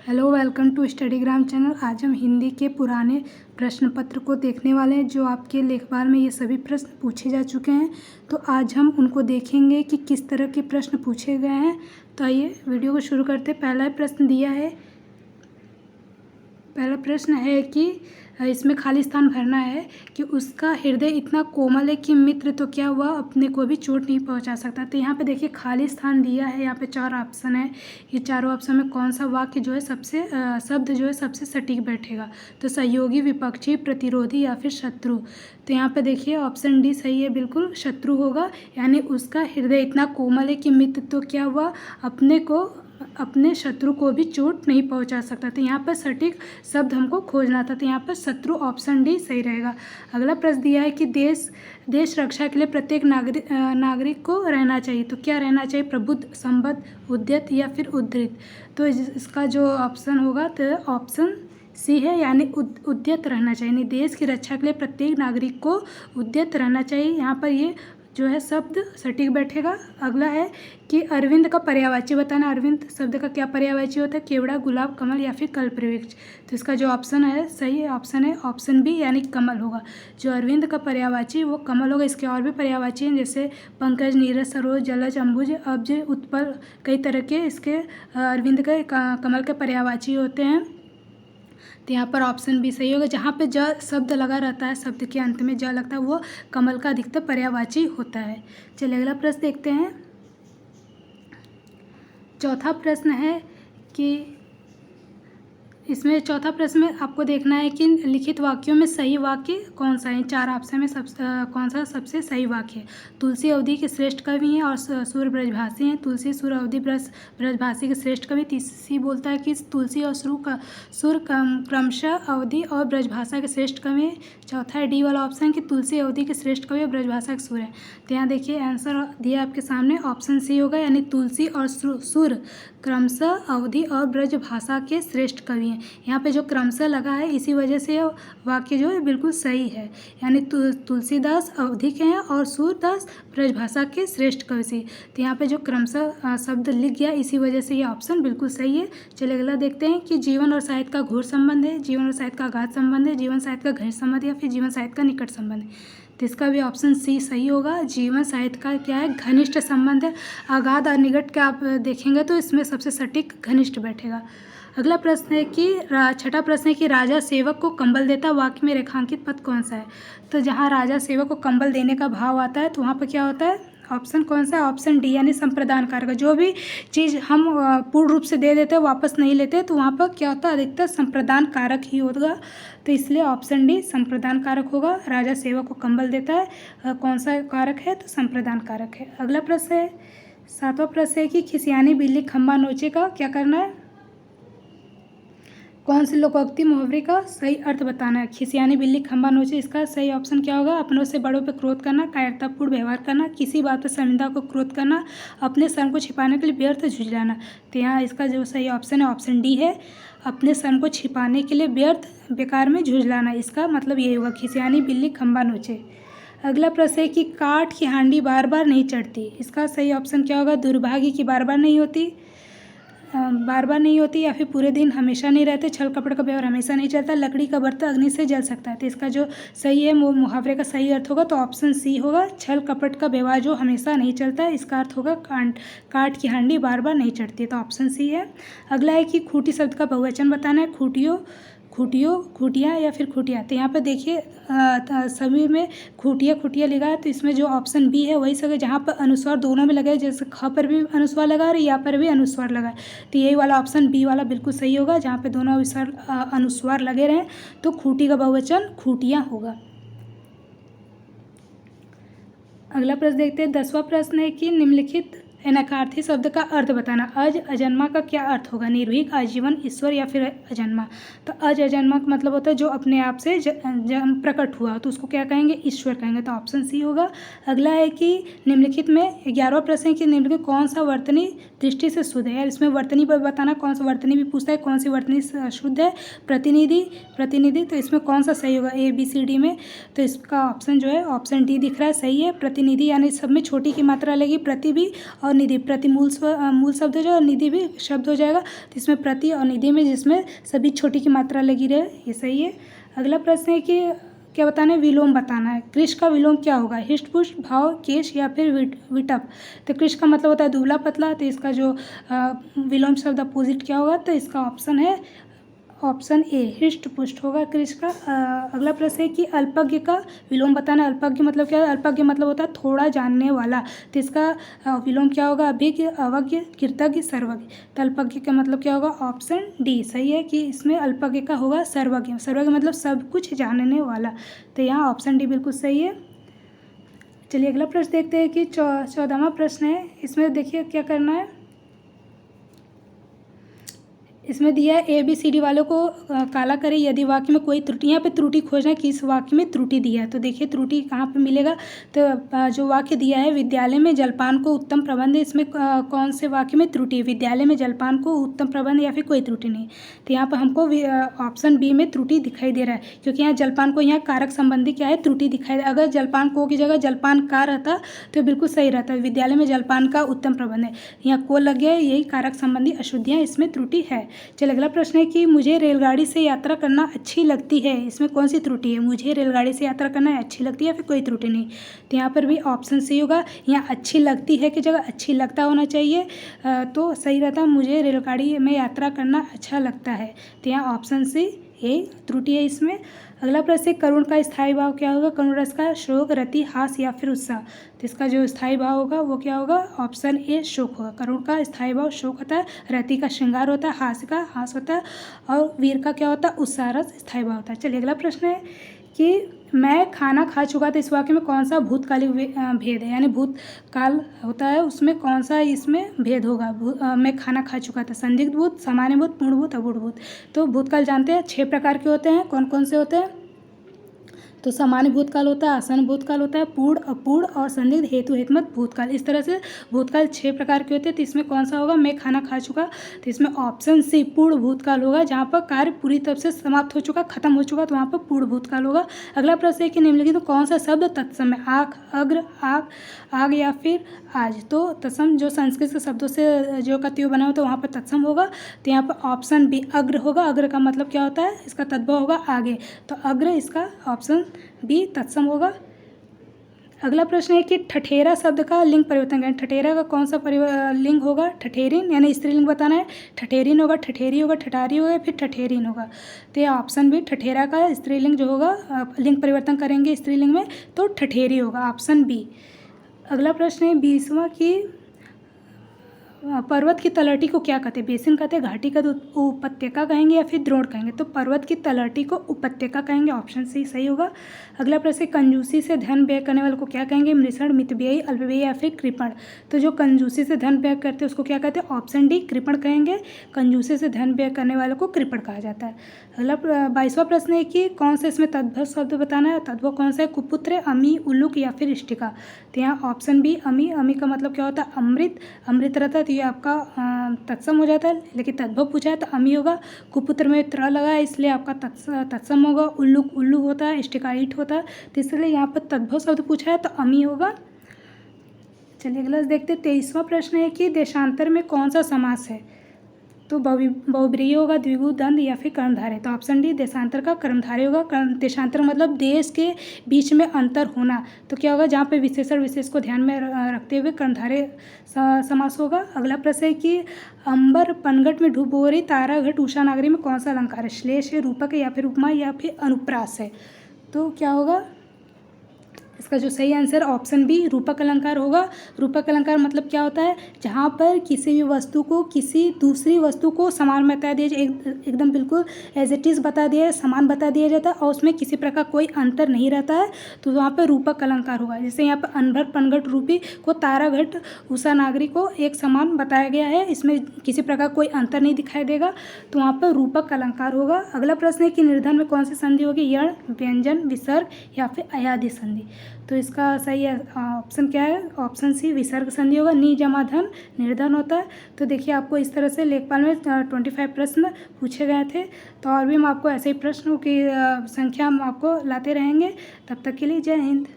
Hello, welcome to Studygram channel. आज हम हिंदी के पुराने प्रश्न पत्र को देखने वाले हैं जो आपके लेखपाल में ये सभी प्रश्न पूछे जा चुके हैं। तो आज हम उनको देखेंगे कि किस तरह के प्रश्न पूछे गए हैं। तो आइए वीडियो को शुरू करते हैं। पहला प्रश्न दिया है, पहला प्रश्न है कि इसमें खाली स्थान भरना है कि उसका हृदय इतना कोमल है कि मित्र तो क्या वह अपने को भी चोट नहीं पहुंचा सकता। तो यहाँ पे देखिए खाली स्थान दिया है, यहाँ पे 4 ऑप्शन है। ये चारों ऑप्शन में कौन सा वाक्य जो है सबसे शब्द जो है सबसे सटीक बैठेगा। तो सहयोगी, विपक्षी, प्रतिरोधी या फिर शत्रु। तो यहाँ पे देखिए ऑप्शन डी सही है, बिल्कुल शत्रु होगा। यानी उसका हृदय इतना कोमल है कि मित्र तो क्या वह अपने शत्रु को भी चोट नहीं पहुंचा सकता। तो यहाँ पर सटीक शब्द हमको खोजना था। तो यहाँ पर शत्रु ऑप्शन डी सही रहेगा। अगला प्रश्न दिया है कि देश रक्षा के लिए प्रत्येक नागरिक को रहना चाहिए। तो क्या रहना चाहिए? प्रबुद्ध, संबद्ध, उद्यत या फिर उद्धृत। तो इसका जो ऑप्शन होगा तो ऑप्शन सी है, यानी उद्यत रहना चाहिए। यानी देश की रक्षा के लिए प्रत्येक नागरिक को उद्यत रहना चाहिए। यहाँ पर ये जो है शब्द सटीक बैठेगा। अगला है कि अरविंद का पर्यायवाची बताना। अरविंद शब्द का क्या पर्यायवाची होता है? केवड़ा, गुलाब, कमल या फिर कल्पवृक्ष। तो इसका जो ऑप्शन है सही है, ऑप्शन है ऑप्शन बी, यानी कमल होगा। जो अरविंद का पर्यायवाची वो कमल होगा। इसके और भी पर्यायवाची हैं जैसे पंकज, नीरज, सरोज, जलज, अम्बुज, अब्ज, उत्पल, कई तरह के इसके अरविंद के कमल के पर्यायवाची होते हैं। तो यहाँ पर ऑप्शन बी सही होगा। जहाँ पे ज शब्द लगा रहता है, शब्द के अंत में ज लगता है, वो कमल का अधिकतर पर्यायवाची होता है। चलिए अगला प्रश्न देखते हैं। चौथा प्रश्न है कि इसमें चौथा प्रश्न में आपको देखना है कि लिखित वाक्यों में सही वाक्य कौन सा है। 4 ऑप्शन में कौन सा सबसे सही वाक्य है। तुलसी अवधि के श्रेष्ठ कवि हैं और सूर ब्रजभाषी हैं। तुलसी, सूर, अवधि, ब्रजभाषी के श्रेष्ठ कवि। तीसरी बोलता है कि तुलसी और सूर क्रमशः अवधि और ब्रजभाषा के श्रेष्ठ कवि हैं। चौथा है डी वाला ऑप्शन कि तुलसी अवधि के श्रेष्ठ कवि और ब्रजभाषा के सूर हैं। तो यहाँ देखिए आंसर दिया आपके सामने, ऑप्शन सी होगा, यानी तुलसी और सूर क्रमशः अवधि और ब्रजभाषा के श्रेष्ठ कवि हैं। यहाँ पे जो क्रमशः लगा है इसी वजह से वाक्य जो है बिल्कुल सही है। यानी तुलसीदास अवधि के हैं और सूरदास ब्रजभाषा के श्रेष्ठ कवि से। तो यहाँ पे जो क्रमशः शब्द लिख गया इसी वजह से ये ऑप्शन बिल्कुल सही है। चलिए अगला देखते हैं कि जीवन और साहित्य का घोर संबंध है, जीवन और साहित्य का अगाध संबंध है, जीवन साहित्य का घनिष्ठ संबंध या फिर जीवन साहित्य का निकट संबंध है। तो इसका भी ऑप्शन सी सही होगा। जीवन साहित्य का क्या है? घनिष्ठ संबंध है। अगाध और निकट का आप देखेंगे तो इसमें सबसे सटीक घनिष्ठ बैठेगा। अगला प्रश्न है कि छठा प्रश्न है कि राजा सेवक को कंबल देता वाक्य में रेखांकित पद कौन सा है। तो जहाँ राजा सेवक को कंबल देने का भाव आता है तो वहाँ पर क्या होता है? ऑप्शन कौन सा है? ऑप्शन डी, यानी संप्रदान कारक। जो भी चीज़ हम पूर्ण रूप से दे देते हैं वापस नहीं लेते तो वहाँ पर क्या होता है? अधिकतर संप्रदान कारक ही होगा। तो इसलिए ऑप्शन डी संप्रदान कारक होगा। राजा सेवक को कंबल देता है, कौन सा कारक है? तो संप्रदान कारक है। अगला प्रश्न है, 7वां प्रश्न है कि खिसियानी बिल्ली खंबा नोचे का क्या करना है? कौन सी लोकोक्ति मुहावरे का सही अर्थ बताना है। खिसियानी बिल्ली खंबा नोचे, इसका सही ऑप्शन क्या होगा? अपनों से बड़ों पर क्रोध करना, कायरतापूर्ण व्यवहार करना, किसी बात पर शर्मिंदा को क्रोध करना, अपने शर्म को छिपाने के लिए व्यर्थ झुंझलाना। तो यहाँ इसका जो सही ऑप्शन है ऑप्शन डी है, अपने शर्म को छिपाने के लिए व्यर्थ बेकार में झुंझलाना। इसका मतलब यही होगा, खिसियानी बिल्ली खंबा नोचे। अगला प्रश्न है कि काठ की हांडी बार बार नहीं चढ़ती। इसका सही ऑप्शन क्या होगा? दुर्भाग्य की बार बार नहीं होती या फिर पूरे दिन हमेशा नहीं रहते, छल कपट का व्यवहार हमेशा नहीं चलता, लकड़ी का बर्तन अग्नि से जल सकता है। तो इसका जो सही है वो मुहावरे का सही अर्थ होगा तो ऑप्शन सी होगा, छल कपट का व्यवहार जो हमेशा नहीं चलता है, इसका अर्थ होगा काठ की हांडी बार बार नहीं चढ़ती। तो ऑप्शन सी है। अगला है कि खूंटी शब्द का बहुवचन बताना है। खूटियाँ या फिर खूटिया। तो यहाँ पर देखिए सभी में खूटिया लिखा है तो इसमें जो ऑप्शन बी है वही सही। जहाँ पर अनुस्वार दोनों में लगा है, जैसे ख पर भी अनुस्वार लगा और यहाँ पर भी अनुस्वार लगा है, तो यही वाला ऑप्शन बी वाला बिल्कुल सही होगा। जहाँ पे दोनों अनुस्वार लगे रहें तो खूटी का बहुवचन खूटियाँ होगा। अगला प्रश्न देखते हैं। 10वां प्रश्न है कि निम्नलिखित अनर्थी शब्द का अर्थ बताना। अज अजन्मा का क्या अर्थ होगा? निर्भीक, आजीवन, ईश्वर या फिर अजन्मा। तो अज अजन्मा का मतलब होता है जो अपने आप से प्रकट हुआ, तो उसको क्या कहेंगे? ईश्वर कहेंगे। तो ऑप्शन सी होगा। अगला है कि निम्नलिखित में 11वां प्रश्न है कि निम्नलिखित कौन सा वर्तनी दृष्टि से शुद्ध है। इसमें वर्तनी पर बताना, कौन सा वर्तनी भी पूछता है, कौन सी वर्तनी शुद्ध है। प्रतिनिधि, तो इसमें कौन सा सही होगा? ए बी सी डी में। तो इसका ऑप्शन जो है ऑप्शन डी दिख रहा है, सही है। प्रतिनिधि यानी सब में छोटी की मात्रा लगेगी, प्रति भी और और निधि, प्रति मूल शब्द हो जाएगा और निधि भी शब्द हो जाएगा। तो इसमें प्रति और निधि में जिसमें सभी छोटी की मात्रा लगी रहे, ये सही है। अगला प्रश्न है कि क्या बताना है, विलोम बताना है। कृश का विलोम क्या होगा, हिष्ट पुष्ट, भाव, केश या फिर विटप। तो कृश का मतलब होता है दुबला पतला, तो इसका जो विलोम शब्द अपोजिट क्या होगा, तो इसका ऑप्शन है ऑप्शन ए, हिष्ट पुष्ट होगा कृष का। अगला प्रश्न है कि अल्पज्ञ का विलोम बताना है। अल्पज्ञ मतलब क्या है, अल्पज्ञ मतलब होता है थोड़ा जानने वाला, तो इसका विलोम क्या होगा, अभिज्ञ, अवज्ञ, कृतज्ञ, सर्वज्ञ। तो अल्पज्ञ का मतलब क्या होगा, ऑप्शन डी सही है कि इसमें अल्पज्ञ का होगा सर्वज्ञ। सर्वज्ञ मतलब सब कुछ जानने वाला, तो यहाँ ऑप्शन डी बिल्कुल सही है। चलिए अगला प्रश्न देखते हैं कि 14वां प्रश्न है। इसमें देखिए क्या करना है, इसमें दिया है ABCD वालों को काला करें यदि वाक्य में कोई त्रुटि, यहाँ पे त्रुटि खोजना है कि इस वाक्य में त्रुटि दिया है। तो देखिए त्रुटि कहाँ पे मिलेगा, तो जो वाक्य दिया है विद्यालय में जलपान को उत्तम प्रबंध, इसमें कौन से वाक्य में त्रुटि है, विद्यालय में जलपान को उत्तम प्रबंध या फिर कोई त्रुटि नहीं। तो यहाँ पर हमको ऑप्शन बी में त्रुटि दिखाई दे रहा है, क्योंकि यहाँ जलपान को यहाँ कारक संबंधी क्या है त्रुटि दिखाई दे। अगर जलपान को की जगह जलपान का रहता तो बिल्कुल सही रहता, विद्यालय में जलपान का उत्तम प्रबंध है, यहाँ को लग गया, यही कारक संबंधी अशुद्धियाँ, इसमें त्रुटि है। चलिए अगला प्रश्न है कि मुझे रेलगाड़ी से यात्रा करना अच्छी लगती है, इसमें कौन सी त्रुटि है, मुझे रेलगाड़ी से यात्रा करना अच्छी लगती है या फिर कोई त्रुटि नहीं। तो यहाँ पर भी ऑप्शन सी होगा, यहाँ अच्छी लगती है की जगह अच्छी लगता होना चाहिए, तो सही रहता, मुझे रेलगाड़ी में यात्रा करना अच्छा लगता है। तो यहाँ ऑप्शन सी यही त्रुटि है इसमें। अगला प्रश्न है करुण का स्थायी भाव क्या होगा, करुण रस का शोक, रति, हास या फिर उत्साह। तो इसका जो स्थायी भाव होगा वो क्या होगा, ऑप्शन ए शोक होगा। करुण का स्थायी भाव शोक होता है, रति का श्रृंगार होता है, हास्य का हास होता है और वीर का क्या होता है, उत्साह रस स्थायी भाव होता है। चलिए अगला प्रश्न है कि मैं खाना खा चुका था, इस वाक्य में कौन सा भूतकालिक भेद है, यानी भूतकाल होता है उसमें कौन सा इसमें भेद होगा। मैं खाना खा चुका था, संदिग्ध भूत, सामान्य भूत, पूर्ण भूत, अगूढ़ भूत। तो भूतकाल जानते हैं 6 प्रकार के होते हैं, कौन कौन से होते हैं, तो सामान्य भूतकाल होता है, आसन भूतकाल होता है, पूर्ण, अपूर्ण और संदिग्ध, हेतु, हेतुमत भूतकाल। इस तरह से भूतकाल 6 प्रकार के होते हैं। तो इसमें कौन सा होगा, मैं खाना खा चुका, तो इसमें ऑप्शन सी पूर्ण भूतकाल होगा, जहाँ पर कार्य पूरी तरह से समाप्त हो चुका, खत्म हो चुका, तो वहाँ पर पूर्ण भूतकाल होगा। अगला प्रश्न है कि निम्नलिखित तो कौन सा शब्द तत्सम है, आँख, अग्र, आग या फिर आज। तो तत्सम जो संस्कृत के शब्दों से जो कत्यो बना हो तो वहाँ पर तत्सम होगा। तो यहाँ पर ऑप्शन बी अग्र होगा। अग्र का मतलब क्या होता है, इसका तद्भव होगा आगे, तो अग्र इसका ऑप्शन बी तत्सम होगा। अगला प्रश्न है कि ठठेरा शब्द का लिंग परिवर्तन करें। ठठेरा का कौन सा लिंग होगा, ठठेरिन, यानी स्त्रीलिंग बताना है। ठठेरिन होगा, ठठेरी होगा, ठठारी होगा, फिर ठठेरिन होगा। तो ये ऑप्शन बी ठठेरा का स्त्रीलिंग जो होगा लिंग परिवर्तन करेंगे स्त्रीलिंग में तो ठठेरी होगा, ऑप्शन बी। अगला प्रश्न है 20वां कि पर्वत की तलहटी को क्या कहते हैं, बेसिन कहते हैं, घाटी का उपत्यका कहेंगे या फिर द्रोण कहेंगे। तो पर्वत की तलहटी को उपत्यका कहेंगे, ऑप्शन सी सही होगा। अगला प्रश्न कंजूसी से धन व्यय करने वाले को क्या कहेंगे, मृषण, मितव्ययी, अल्पव्ययी या फिर कृपण। तो जो कंजूसी से धन व्यय करते हैं उसको क्या कहते हैं, ऑप्शन डी कृपण कहेंगे। कंजूसी से धन व्यय करने वाले को कृपण कहा जाता है। अगला 22वां प्रश्न है कि कौन सा इसमें तद्भव शब्द बताना है। तद्भव कौन सा है, कुपुत्र, अमी, उल्लुक या फिर इष्टिका। तो यहाँ ऑप्शन बी अमी। अमी का मतलब क्या होता है, अमृत, अमृत रहता है, तो ये आपका तत्सम हो जाता है, लेकिन तद्भव पूछा है तो अमी होगा। कुपुत्र में त्र लगा है इसलिए आपका तत्सम होगा। उल्लुक उल्लू होता है, इष्टिका ईट होता है, तो इसलिए यहाँ पर तद्भव शब्द पूछा है तो अमी होगा। चलिए अगला देखते 23वां प्रश्न है कि देशांतर में कौन सा समास है। तो बहुब्रीहि होगा, द्विगु, दंड या फिर कर्मधारय। तो ऑप्शन डी देशांतर का कर्मधारय होगा। देशांतर मतलब देश के बीच में अंतर होना, तो क्या होगा, जहाँ पे विशेषण विशेष को ध्यान में रखते हुए कर्मधारय समास होगा। अगला प्रश्न है कि अंबर पनघट में डुबोरी तारा घट उषा नागरी में कौन सा अलंकार है, श्लेष है, रूपक है या फिर उपमा या फिर अनुप्रास है। तो क्या होगा, इसका जो सही आंसर ऑप्शन बी रूपक अलंकार होगा। रूपक अलंकार मतलब क्या होता है, जहाँ पर किसी भी वस्तु को किसी दूसरी वस्तु को समान बता दिया जाए, एकदम बिल्कुल एज इट इज़ बता दिया, समान बता दिया जाता है और उसमें किसी प्रकार कोई अंतर नहीं रहता है, तो वहाँ पर रूपक अलंकार होगा। जैसे यहाँ पर अनभर पनघट रूपी को तारा घट उषा नागरी को एक समान बताया गया है, इसमें किसी प्रकार कोई अंतर नहीं दिखाई देगा, तो वहाँ पर रूपक अलंकार होगा। अगला प्रश्न है कि निर्धन में कौन सी संधि होगी, यण, व्यंजन, विसर्ग या फिर अयादि संधि। तो इसका सही ऑप्शन क्या है, ऑप्शन सी विसर्ग संधि होगा। नि जमा धन निर्धन होता है। तो देखिए आपको इस तरह से लेखपाल में 25 प्रश्न पूछे गए थे, तो और भी हम आपको ऐसे ही प्रश्नों की संख्या हम आपको लाते रहेंगे। तब तक के लिए जय हिंद।